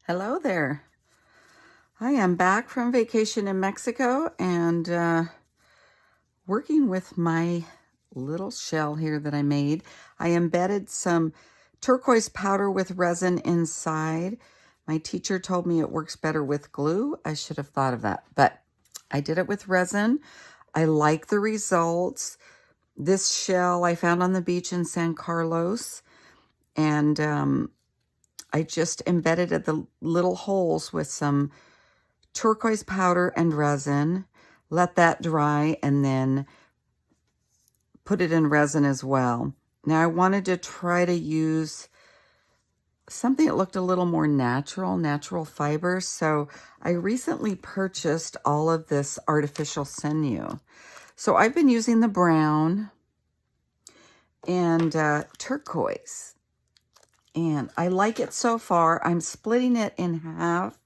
Hello there. I am back from vacation in Mexico and working with my little shell here that I made. I embedded some turquoise powder with resin inside. My teacher told me it works better with glue. I should have thought of that, but I did it with resin. I like the results. This shell I found on the beach in San Carlos, and I just embedded the little holes with some turquoise powder and resin, let that dry, and then put it in resin as well. Now I wanted to try to use something that looked a little more natural fibers. So I recently purchased all of this artificial sinew. So I've been using the brown and turquoise, and I like it so far. I'm splitting it in half.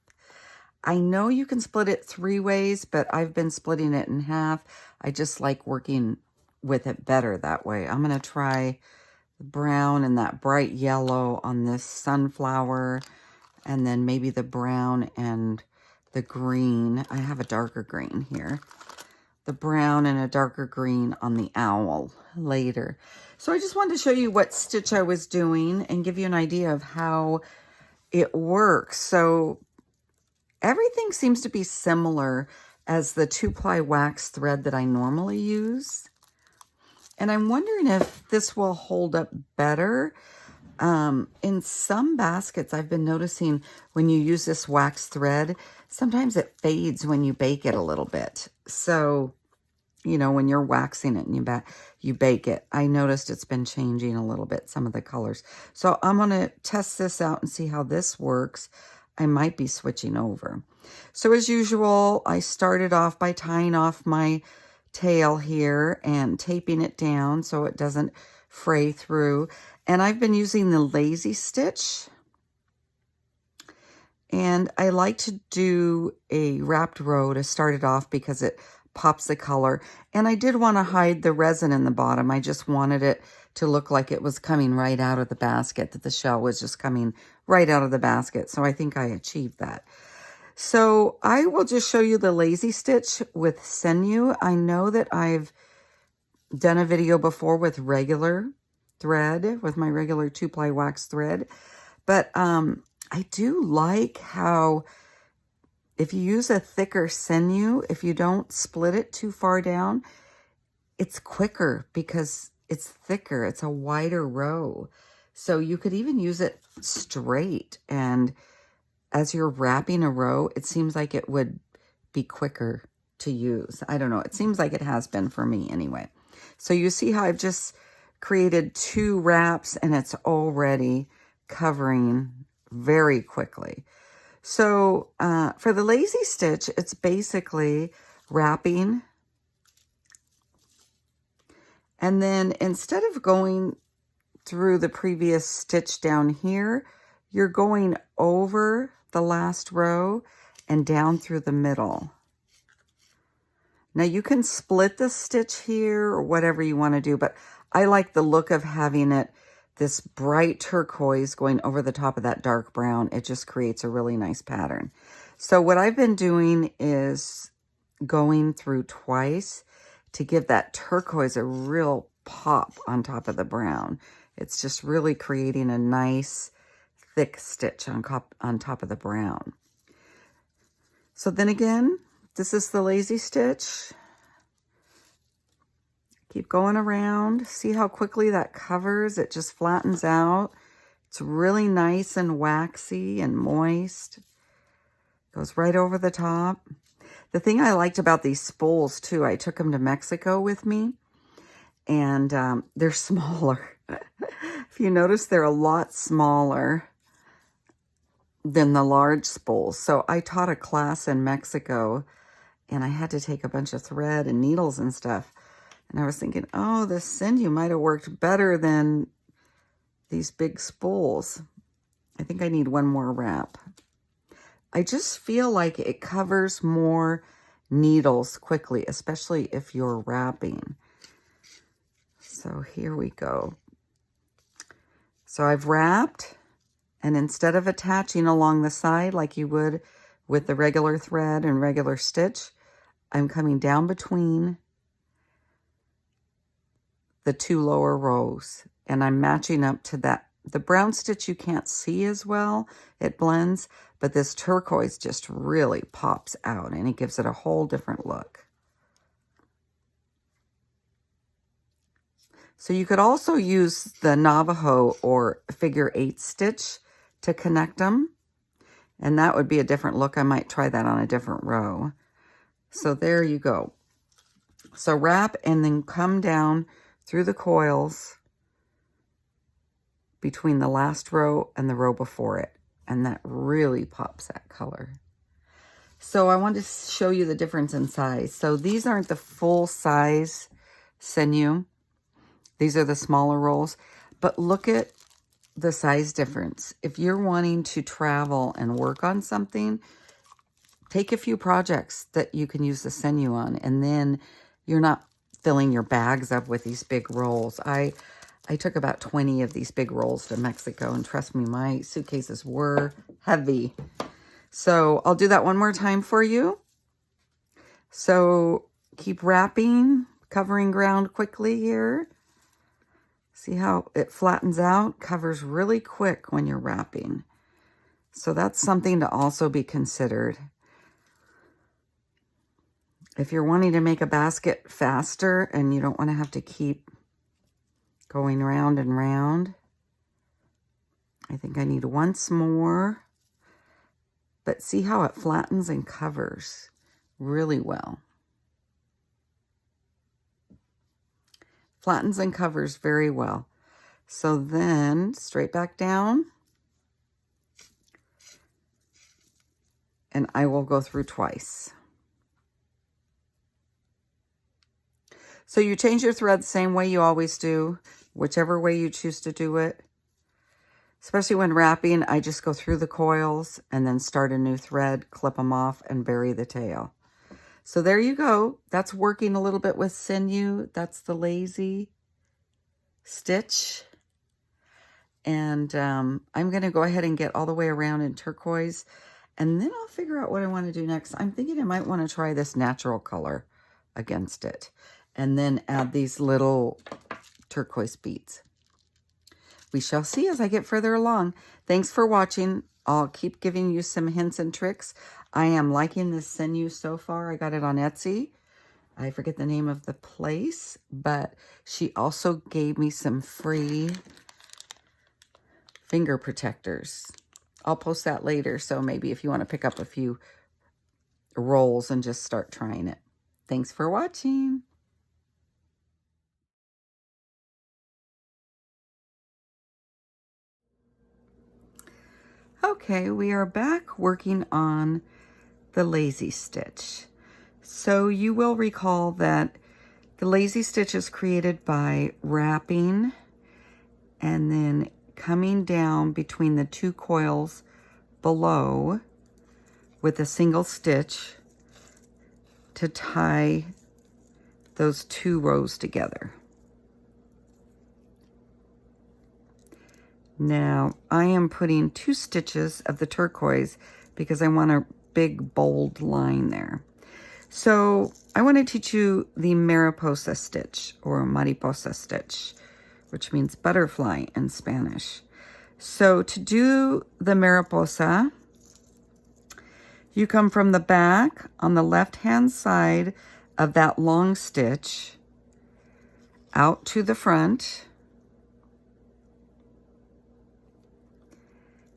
I know you can split it 3 ways, but I've been splitting it in half. I just like working with it better that way. I'm going to try the brown and that bright yellow on this sunflower, and then maybe the brown and the green. I have a darker green here. The brown and a darker green on the owl later. So I just wanted to show you what stitch I was doing and give you an idea of how it works. So everything seems to be similar as the 2-ply wax thread that I normally use. And I'm wondering if this will hold up better. In some baskets, I've been noticing when you use this wax thread, sometimes it fades when you bake it a little bit. So, you know, when you're waxing it and you bake it, I noticed it's been changing a little bit, some of the colors. So I'm going to test this out and see how this works. I might be switching over. So as usual, I started off by tying off my tail here and taping it down so it doesn't fray through. And I've been using the lazy stitch. And I like to do a wrapped row to start it off because it pops the color. And I did want to hide the resin in the bottom. I just wanted it to look like it was coming right out of the basket, that the shell was just coming right out of the basket. So I think I achieved that. So I will just show you the lazy stitch with sinew. I know that I've done a video before with regular thread, with my regular 2-ply wax thread. But I do like how if you use a thicker sinew, if you don't split it too far down, it's quicker because it's thicker. It's a wider row. So you could even use it straight, and as you're wrapping a row, it seems like it would be quicker to use. I don't know. It seems like it has been for me anyway. So you see how I've just created 2 wraps and it's already covering very quickly. So for the lazy stitch, it's basically wrapping. And then instead of going through the previous stitch down here, you're going over the last row and down through the middle. Now you can split the stitch here or whatever you want to do, but I like the look of having it this bright turquoise going over the top of that dark brown. It just creates a really nice pattern. So what I've been doing is going through twice to give that turquoise a real pop on top of the brown. It's just really creating a nice thick stitch on top of the brown. So then again, this is the lazy stitch. Keep going around. See how quickly that covers? It just flattens out. It's really nice and waxy and moist. Goes right over the top. The thing I liked about these spools too, I took them to Mexico with me, and they're smaller. If you notice, they're a lot smaller than the large spools. So I taught a class in Mexico, and I had to take a bunch of thread and needles and stuff. And I was thinking, oh, this sinew might have worked better than these big spools. I think I need one more wrap. I just feel like it covers more needles quickly, especially if you're wrapping. So here we go. So I've wrapped, And instead of attaching along the side like you would with the regular thread and regular stitch, I'm coming down between the 2 lower rows, and I'm matching up to that. The brown stitch you can't see as well, it blends, but this turquoise just really pops out and it gives it a whole different look. So you could also use the Navajo or figure 8 stitch to connect them, and that would be a different look. I might try that on a different row. So there you go. So wrap and then come down through the coils between the last row and the row before it, and that really pops that color. So I want to show you the difference in size. So these aren't the full size Sinew. These are the smaller rolls, but look at the size difference. If you're wanting to travel and work on something, take a few projects that you can use the Sinew on, and then you're not filling your bags up with these big rolls. I took about 20 of these big rolls to Mexico, and trust me, my suitcases were heavy. So I'll do that one more time for you. So keep wrapping, covering ground quickly here. See how it flattens out? Covers really quick when you're wrapping. So that's something to also be considered. If you're wanting to make a basket faster and you don't want to have to keep going round and round, I think I need once more. But see how it flattens and covers really well. Flattens and covers very well. So then straight back down, and I will go through twice. So you change your thread the same way you always do, whichever way you choose to do it. Especially when wrapping, I just go through the coils and then start a new thread, clip them off, and bury the tail. So there you go. That's working a little bit with Sinew. That's the lazy stitch. And I'm going to go ahead and get all the way around in turquoise. And then I'll figure out what I want to do next. I'm thinking I might want to try this natural color against it. And then add these little turquoise beads. We shall see as I get further along. Thanks for watching. I'll keep giving you some hints and tricks. I am liking this Sinew so far. I got it on Etsy. I forget the name of the place, but she also gave me some free finger protectors. I'll post that later, so maybe if you want to pick up a few rolls and just start trying it. Thanks for watching. Okay, we are back working on the lazy stitch. So you will recall that the lazy stitch is created by wrapping and then coming down between the 2 coils below with a single stitch to tie those 2 rows together. Now I am putting 2 stitches of the turquoise because I want a big bold line there. So I want to teach you the Mariposa stitch or Mariposa stitch, which means butterfly in Spanish. So to do the Mariposa, you come from the back on the left-hand side of that long stitch out to the front,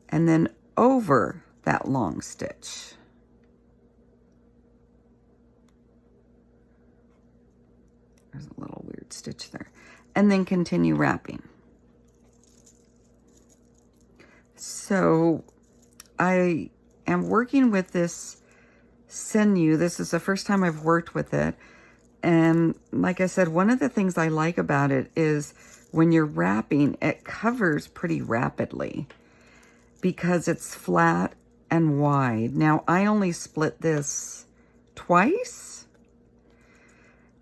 and then over that long stitch. There's a little weird stitch there. And then continue wrapping. So I am working with this Sinew. This is the first time I've worked with it. And like I said, one of the things I like about it is when you're wrapping, it covers pretty rapidly because it's flat and wide. Now, I only split this twice,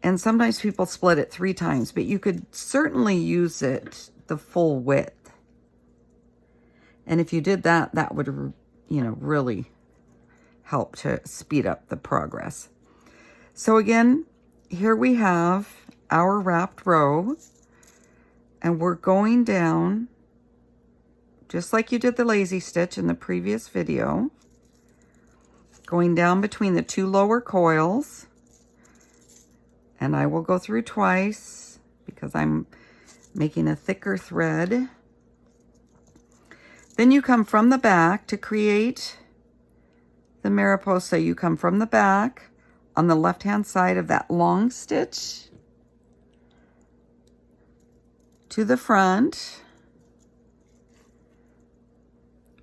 and sometimes people split it 3 times, but you could certainly use it the full width. And if you did that, that would, you know, really help to speed up the progress. So again, here we have our wrapped row, and we're going down just like you did the lazy stitch in the previous video, going down between the 2 lower coils, and I will go through twice because I'm making a thicker thread. Then you come from the back to create the Mariposa. You come from the back on the left-hand side of that long stitch to the front,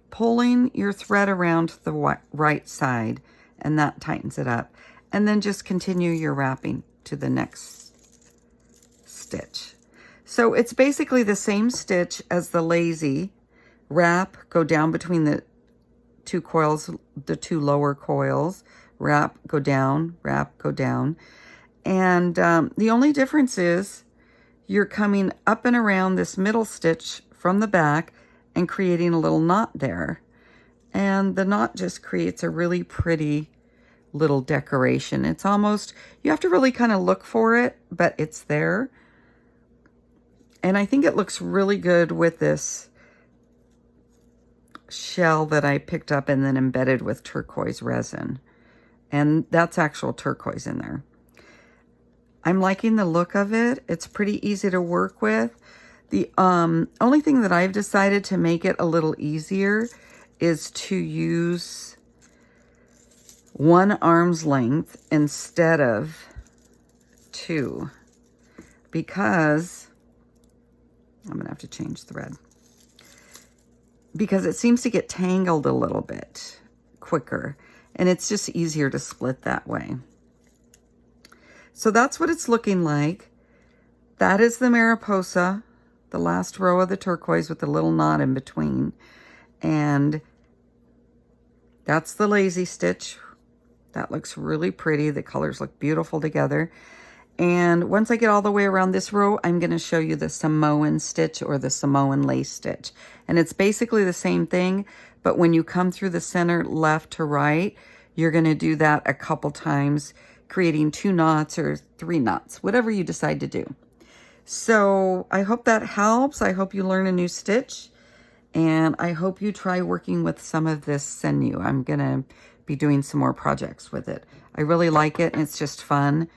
pulling your thread around the right side, and that tightens it up. And then just continue your wrapping to the next stitch. So it's basically the same stitch as the lazy. Wrap, go down between the 2 coils, the 2 lower coils, wrap, go down, wrap, go down. And the only difference is you're coming up and around this middle stitch from the back and creating a little knot there. And the knot just creates a really pretty little decoration. It's almost, you have to really kind of look for it, but it's there. And I think it looks really good with this shell that I picked up and then embedded with turquoise resin. And that's actual turquoise in there. I'm liking the look of it. It's pretty easy to work with. The only thing that I've decided to make it a little easier is to use 1 arm's length instead of 2, because I'm gonna have to change thread, because it seems to get tangled a little bit quicker, and it's just easier to split that way. So that's what it's looking like. That is the Mariposa, the last row of the turquoise with the little knot in between. And that's the lazy stitch. That looks really pretty. The colors look beautiful together. And once I get all the way around this row, I'm going to show you the Samoan stitch or the Samoan lace stitch. And it's basically the same thing, but when you come through the center left to right, you're going to do that a couple times, creating 2 knots or 3 knots, whatever you decide to do. So I hope that helps. I hope you learn a new stitch, and I hope you try working with some of this Sinew. I'm going to be doing some more projects with it. I really like it, and it's just fun.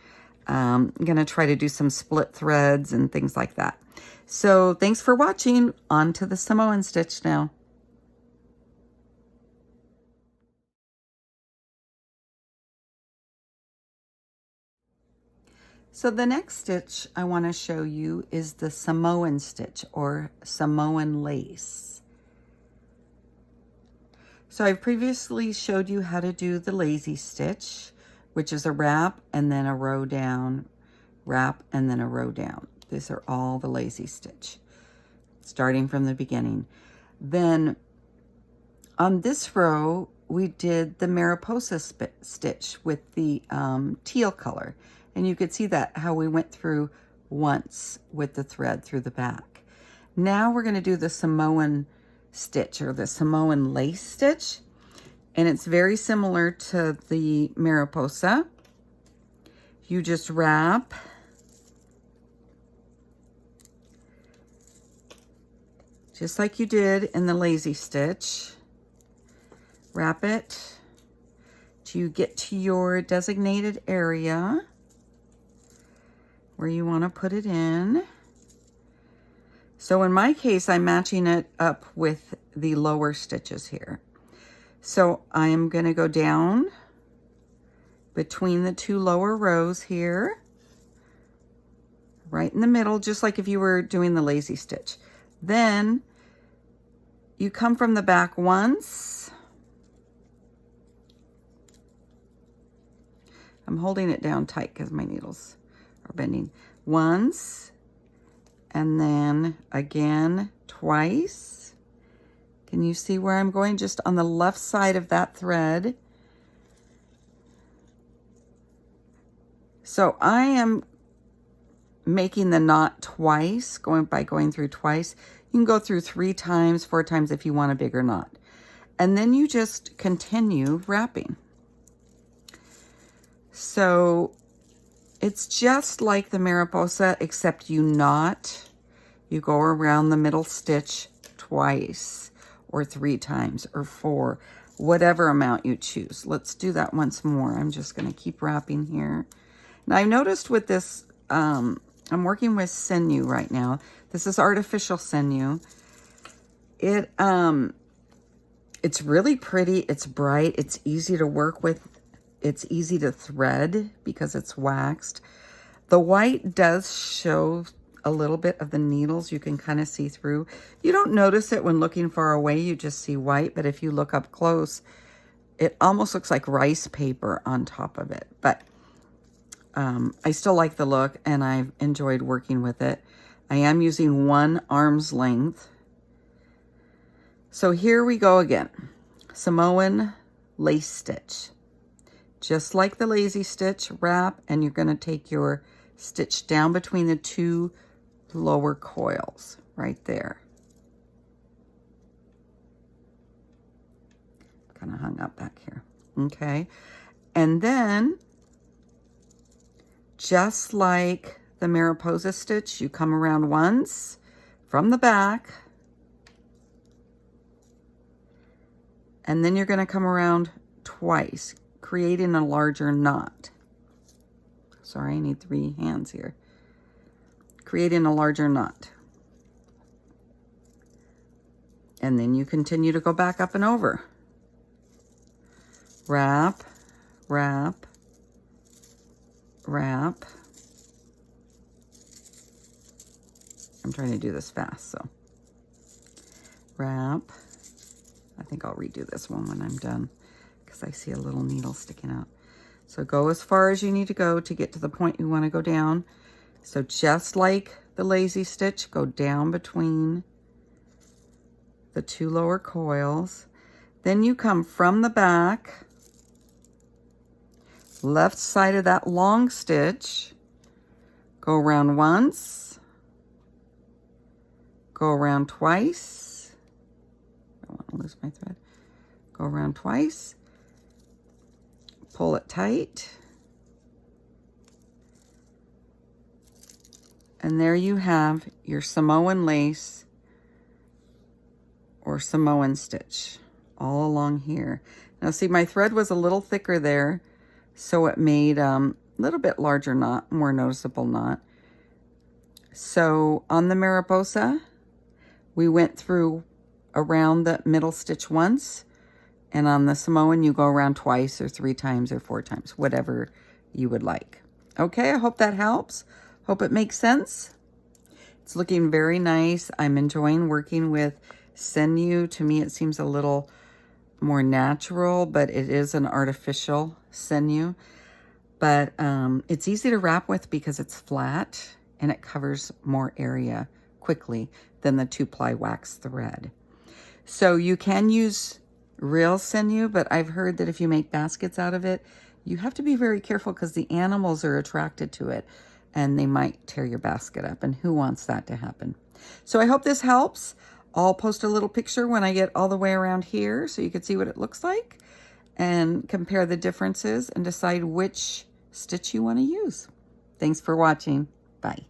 I'm going to try to do some split threads and things like that. So thanks for watching. On to the Samoan stitch now. So the next stitch I want to show you is the Samoan stitch or Samoan lace. So I've previously showed you how to do the lazy stitch, which is a wrap and then a row down, wrap and then a row down. These are all the lazy stitch, starting from the beginning. Then on this row, we did the Mariposa stitch with the teal color. And you could see that, how we went through once with the thread through the back. Now we're going to do the Samoan stitch or the Samoan lace stitch. And it's very similar to the Mariposa. You just wrap. Just like you did in the lazy stitch. Wrap it till you get to your designated area where you want to put it in. So in my case, I'm matching it up with the lower stitches here. So I am going to go down between the 2 lower rows here, right in the middle, just like if you were doing the lazy stitch. Then you come from the back once. I'm holding it down tight because my needles are bending. Once, and then again twice. Can you see where I'm going? Just on the left side of that thread. So I am making the knot twice, going through twice. You can go through 3 times, 4 times if you want a bigger knot. And then you just continue wrapping. So it's just like the Mariposa, except you go around the middle stitch twice or 3 times or 4, whatever amount you choose. Let's do that once more. I'm just going to keep wrapping here. Now I noticed with this, I'm working with Sinew right now. This is artificial Sinew. It's really pretty. It's bright. It's easy to work with. It's easy to thread because it's waxed. The white does show a little bit of the needles. You can kind of see through. You don't notice it when looking far away. You just see white. But if you look up close, it almost looks like rice paper on top of it. But I still like the look, and I've enjoyed working with it. I am using 1 arm's length. So here we go again. Samoan lace stitch. Just like the lazy stitch, wrap, and you're going to take your stitch down between the 2 lower coils right there. Kind of hung up back here. Okay. And then, just like the Mariposa stitch, you come around once from the back, and then you're going to come around twice, creating a larger knot. Sorry, I need 3 hands here. Creating a larger knot. And then you continue to go back up and over. Wrap, wrap, wrap. I'm trying to do this fast, so. Wrap. I think I'll redo this one when I'm done because I see a little needle sticking out. So go as far as you need to go to get to the point you want to go down. So just like the lazy stitch, go down between the 2 lower coils. Then you come from the back, left side of that long stitch, go around once, go around twice. I don't want to lose my thread. Go around twice, pull it tight, and there you have your Samoan lace or Samoan stitch all along here. Now see, my thread was a little thicker there, so it made a little bit larger knot, more noticeable knot. So on the Mariposa, we went through around the middle stitch once, and on the Samoan, you go around twice or 3 times or 4 times, whatever you would like. Okay, I hope that helps. Hope it makes sense. It's looking very nice. I'm enjoying working with Sinew. To me, it seems a little more natural, but it is an artificial Sinew. But it's easy to wrap with because it's flat and it covers more area quickly than the 2-ply wax thread. So you can use real Sinew, but I've heard that if you make baskets out of it, you have to be very careful because the animals are attracted to it and they might tear your basket up, and who wants that to happen? So I hope this helps. I'll post a little picture when I get all the way around here so you can see what it looks like and compare the differences and decide which stitch you want to use. Thanks for watching. Bye.